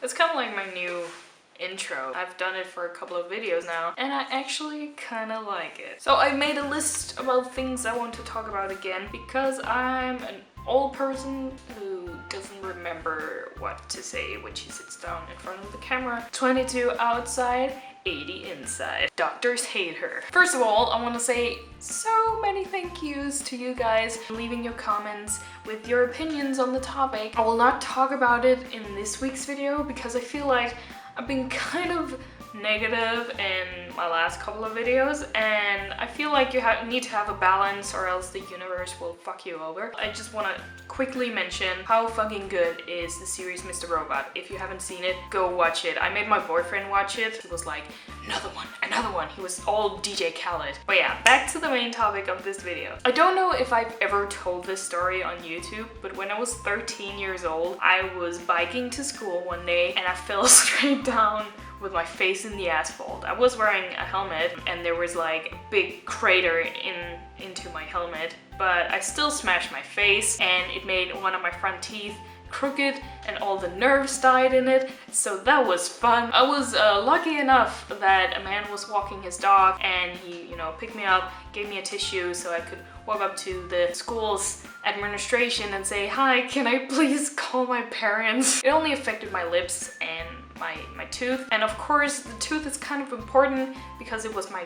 It's kind of like my new intro. I've done it for a couple of videos now and I actually kind of like it. So I made a list about things I want to talk about again because I'm an old person who doesn't remember what to say when she sits down in front of the camera. 22 outside, 80 inside. Doctors hate her. First of all, I want to say so many thank yous to you guys for leaving your comments with your opinions on the topic. I will not talk about it in this week's video because I feel like I've been kind of negative in my last couple of videos and I feel like you need to have a balance or else the universe will fuck you over. I just want to quickly mention how fucking good is the series Mr. Robot. If you haven't seen it, go watch it. I made my boyfriend watch it. He was like, another one. He was all DJ Khaled. But yeah, back to the main topic of this video. I don't know if I've ever told this story on YouTube, but when I was 13 years old, I was biking to school one day and I fell straight down with my face in the asphalt. I was wearing a helmet and there was like a big crater into my helmet, but I still smashed my face and it made one of my front teeth crooked and all the nerves died in it, so that was fun. I was lucky enough that a man was walking his dog and he, picked me up, gave me a tissue so I could walk up to the school's administration and say, hi, can I please call my parents? It only affected my lips and my tooth, and of course the tooth is kind of important because it was my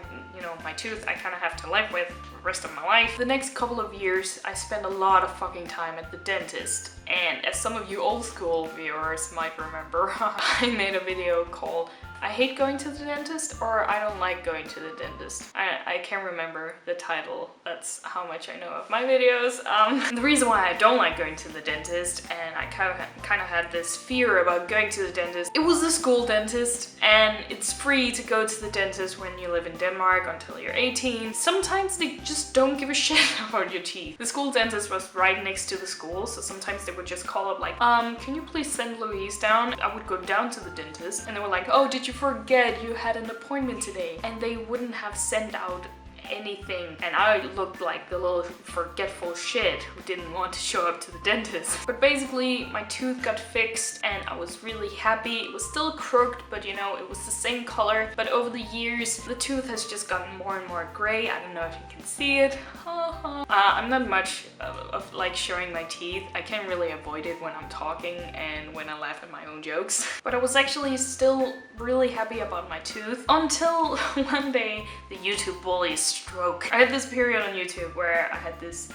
tooth I kind of have to live with for the rest of my life. The next couple of years I spent a lot of fucking time at the dentist, and as some of you old school viewers might remember, I made a video called I hate going to the dentist or I don't like going to the dentist. I can't remember the title. That's how much I know of my videos. The reason why I don't like going to the dentist and I kind of had this fear about going to the dentist, it was a school dentist and it's free to go to the dentist when you live in Denmark until you're 18. Sometimes they just don't give a shit about your teeth. The school dentist was right next to the school, so sometimes they would just call up like, can you please send Louise down? I would go down to the dentist and they were like, oh, did you forget you had an appointment today? And they wouldn't have sent out anything, and I looked like the little forgetful shit who didn't want to show up to the dentist. But basically my tooth got fixed and I was really happy. It was still crooked, but it was the same color, but over the years the tooth has just gotten more and more gray. I don't know if you can see it. I'm not much of like showing my teeth. I can't really avoid it when I'm talking and when I laugh at my own jokes. But I was actually still really happy about my tooth until one day the YouTube bullies stroke. I had this period on YouTube where I had this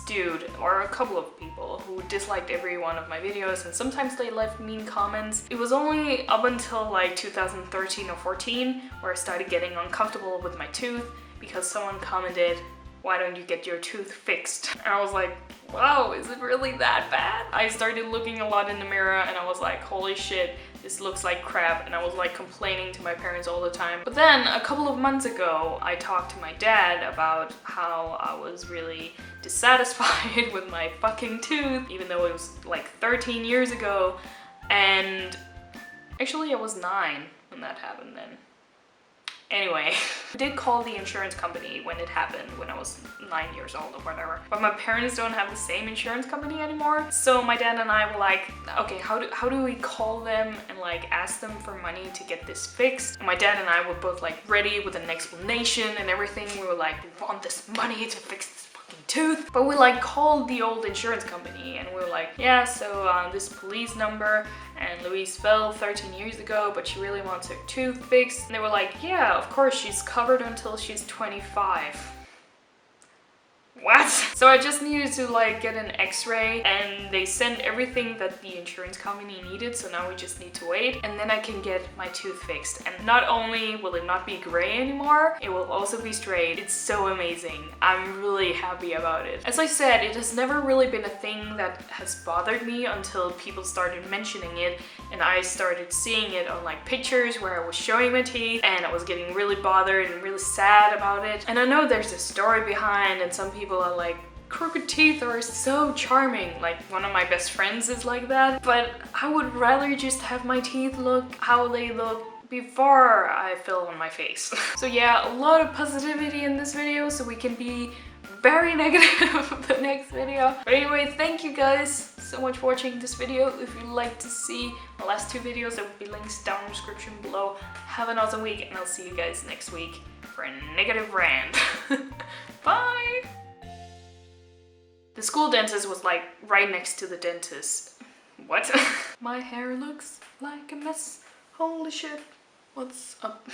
dude or a couple of people who disliked every one of my videos, and sometimes they left mean comments. It was only up until like 2013 or 14 where I started getting uncomfortable with my tooth because someone commented, why don't you get your tooth fixed? And I was like, wow, is it really that bad? I started looking a lot in the mirror and I was like, holy shit, this looks like crap, and I was like complaining to my parents all the time. But then a couple of months ago, I talked to my dad about how I was really dissatisfied with my fucking tooth, even though it was like 13 years ago, and actually I was 9 when that happened then. Anyway, I did call the insurance company when it happened, when I was 9 years old or whatever. But my parents don't have the same insurance company anymore. So my dad and I were like, okay, how do we call them and like ask them for money to get this fixed? And my dad and I were both like ready with an explanation and everything. We were like, we want this money to fix this fucking tooth. But we like called the old insurance company and we were like, yeah, so this police number, and Louise fell 13 years ago, but she really wants her tooth fixed. And they were like, yeah, of course, she's covered until she's 25. What? So I just needed to like get an x-ray and they sent everything that the insurance company needed, so now we just need to wait and then I can get my tooth fixed. And not only will it not be gray anymore, it will also be straight. It's so amazing. I'm really happy about it. As I said, it has never really been a thing that has bothered me until people started mentioning it and I started seeing it on like pictures where I was showing my teeth and I was getting really bothered and really sad about it. And I know there's a story behind, and some people are like, crooked teeth are so charming. Like one of my best friends is like that, but I would rather just have my teeth look how they look before I fill on my face. So yeah, a lot of positivity in this video so we can be very negative the next video. But anyway, thank you guys so much for watching this video. If you'd like to see my last 2 videos, there will be links down in the description below. Have an awesome week, and I'll see you guys next week for a negative rant. Bye! The school dentist was like right next to the dentist. What? My hair looks like a mess. Holy shit. What's up?